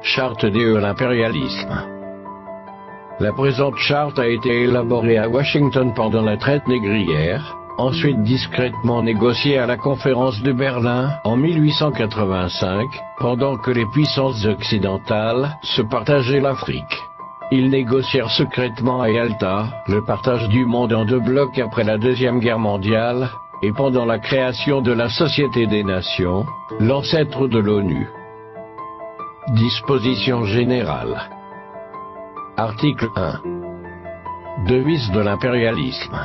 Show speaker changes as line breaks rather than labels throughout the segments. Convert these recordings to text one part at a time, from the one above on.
Charte de l'impérialisme. La présente charte a été élaborée à Washington pendant la traite négrière, ensuite discrètement négociée à la conférence de Berlin en 1885, pendant que les puissances occidentales se partageaient l'Afrique. Ils négocièrent secrètement à Yalta le partage du monde en 2 blocs après la Deuxième Guerre mondiale, et pendant la création de la Société des Nations, l'ancêtre de l'ONU. Disposition générale. Article 1. Devise de l'impérialisme.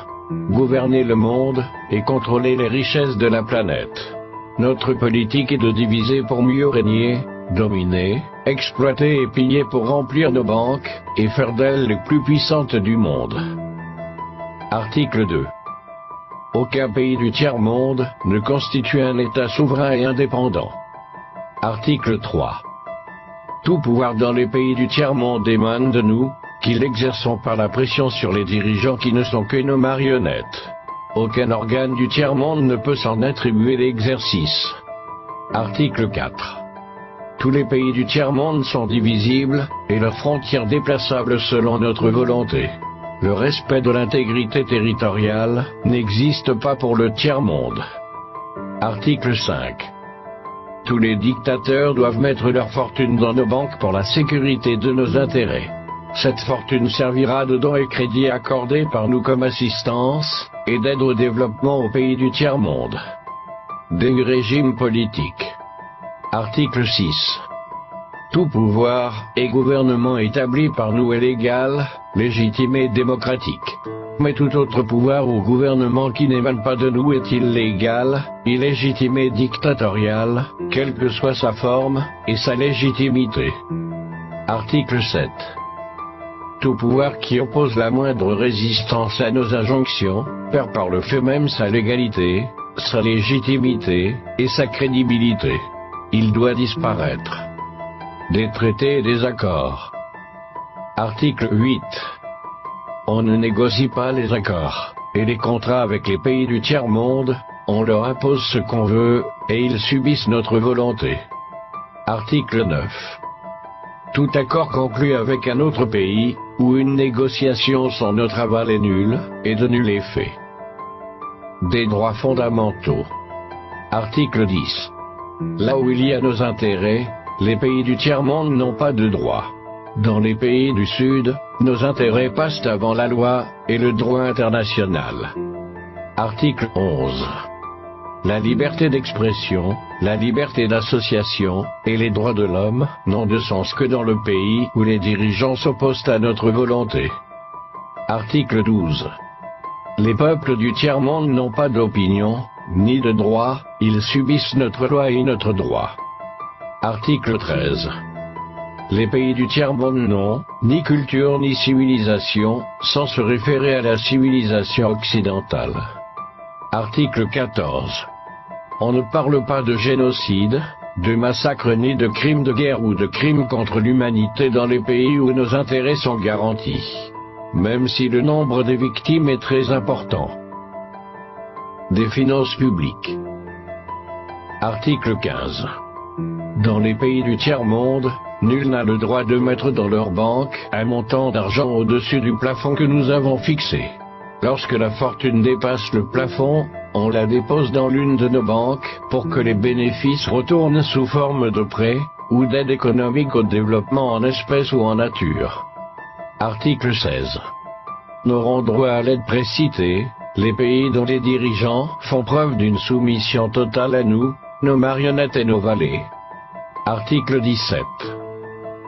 Gouverner le monde et contrôler les richesses de la planète. Notre politique est de diviser pour mieux régner, dominer, exploiter et piller pour remplir nos banques et faire d'elles les plus puissantes du monde. Article 2. Aucun pays du tiers-monde ne constitue un État souverain et indépendant. Article 3. Tout pouvoir dans les pays du tiers-monde émane de nous, qui l'exerçons par la pression sur les dirigeants qui ne sont que nos marionnettes. Aucun organe du tiers-monde ne peut s'en attribuer l'exercice. Article 4. Tous les pays du tiers-monde sont divisibles, et leurs frontières déplaçables selon notre volonté. Le respect de l'intégrité territoriale n'existe pas pour le tiers-monde. Article 5. Tous les dictateurs doivent mettre leur fortune dans nos banques pour la sécurité de nos intérêts. Cette fortune servira de dons et crédits accordés par nous comme assistance, et d'aide au développement aux pays du tiers-monde. Des régimes politiques. Article 6. Tout pouvoir et gouvernement établi par nous est légal, légitime et démocratique. Mais tout autre pouvoir ou gouvernement qui n'émane pas de nous est illégal, illégitime et dictatorial, quelle que soit sa forme et sa légitimité. Article 7. Tout pouvoir qui oppose la moindre résistance à nos injonctions, perd par le fait même sa légalité, sa légitimité et sa crédibilité. Il doit disparaître. Des traités et des accords. Article 8. On ne négocie pas les accords et les contrats avec les pays du tiers-monde, on leur impose ce qu'on veut, et ils subissent notre volonté. Article 9. Tout accord conclu avec un autre pays, ou une négociation sans notre aval est nul, et de nul effet. Des droits fondamentaux. Article 10. Là où il y a nos intérêts, les pays du tiers-monde n'ont pas de droits. Dans les pays du Sud, nos intérêts passent avant la loi et le droit international. Article 11. La liberté d'expression, la liberté d'association et les droits de l'homme n'ont de sens que dans le pays où les dirigeants s'opposent à notre volonté. Article 12. Les peuples du tiers-monde n'ont pas d'opinion, ni de droit, ils subissent notre loi et notre droit. Article 13. Les pays du tiers-monde n'ont ni culture ni civilisation, sans se référer à la civilisation occidentale. Article 14. On ne parle pas de génocide, de massacre ni de crimes de guerre ou de crimes contre l'humanité dans les pays où nos intérêts sont garantis, même si le nombre des victimes est très important. Des finances publiques. Article 15. Dans les pays du tiers-monde, nul n'a le droit de mettre dans leur banque un montant d'argent au-dessus du plafond que nous avons fixé. Lorsque la fortune dépasse le plafond, on la dépose dans l'une de nos banques pour que les bénéfices retournent sous forme de prêts ou d'aide économique au développement en espèces ou en nature. Article 16. N'auront droit à l'aide précitée les pays dont les dirigeants font preuve d'une soumission totale à nous, nos marionnettes et nos valets. Article 17.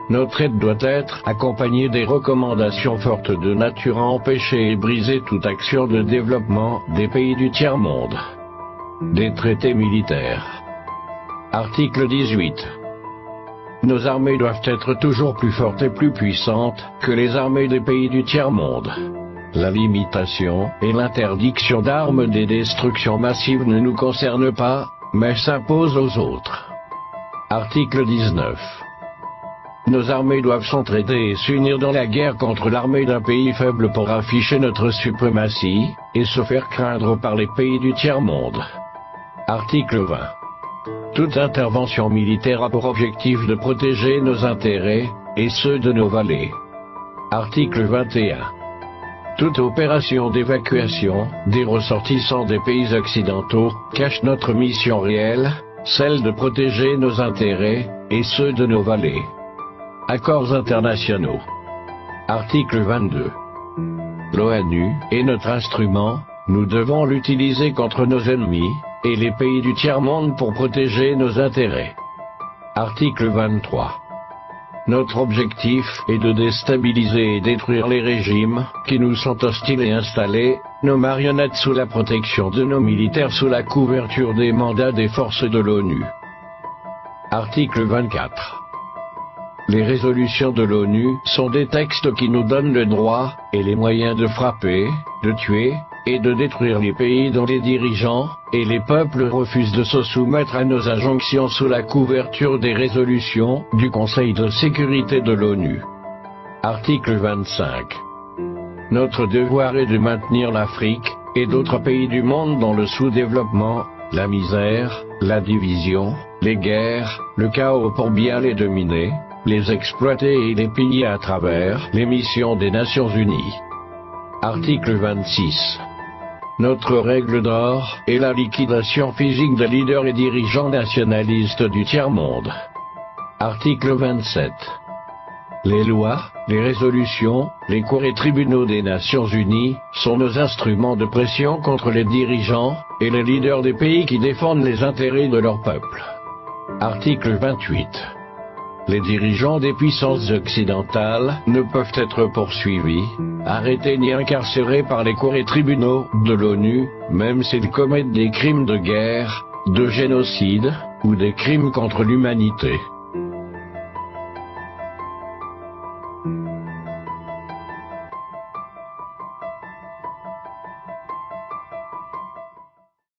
Notre aide doit être accompagnée des recommandations fortes de nature à empêcher et briser toute action de développement des pays du tiers-monde. Des traités militaires. Article 18. Nos armées doivent être toujours plus fortes et plus puissantes que les armées des pays du tiers-monde. La limitation et l'interdiction d'armes des destructions massives ne nous concernent pas, mais s'imposent aux autres. Article 19. Nos armées doivent s'entraider et s'unir dans la guerre contre l'armée d'un pays faible pour afficher notre suprématie, et se faire craindre par les pays du tiers-monde. Article 20. Toute intervention militaire a pour objectif de protéger nos intérêts, et ceux de nos vallées. Article 21. Toute opération d'évacuation des ressortissants des pays occidentaux cache notre mission réelle, celle de protéger nos intérêts, et ceux de nos vallées. Accords internationaux. Article 22. L'ONU est notre instrument, nous devons l'utiliser contre nos ennemis, et les pays du tiers-monde pour protéger nos intérêts. Article 23. Notre objectif est de déstabiliser et détruire les régimes qui nous sont hostiles et installer nos marionnettes sous la protection de nos militaires sous la couverture des mandats des forces de l'ONU. Article 24. Les résolutions de l'ONU sont des textes qui nous donnent le droit et les moyens de frapper, de tuer et de détruire les pays dont les dirigeants et les peuples refusent de se soumettre à nos injonctions sous la couverture des résolutions du Conseil de sécurité de l'ONU. Article 25. Notre devoir est de maintenir l'Afrique et d'autres pays du monde dans le sous-développement, la misère, la division, les guerres, le chaos pour bien les dominer, les exploiter et les piller à travers les missions des Nations Unies. Article 26. Notre règle d'or est la liquidation physique des leaders et dirigeants nationalistes du tiers-monde. Article 27. Les lois, les résolutions, les cours et tribunaux des Nations Unies sont nos instruments de pression contre les dirigeants et les leaders des pays qui défendent les intérêts de leur peuple. Article 28. Les dirigeants des puissances occidentales ne peuvent être poursuivis, arrêtés ni incarcérés par les cours et tribunaux de l'ONU, même s'ils commettent des crimes de guerre, de génocide, ou des crimes contre l'humanité.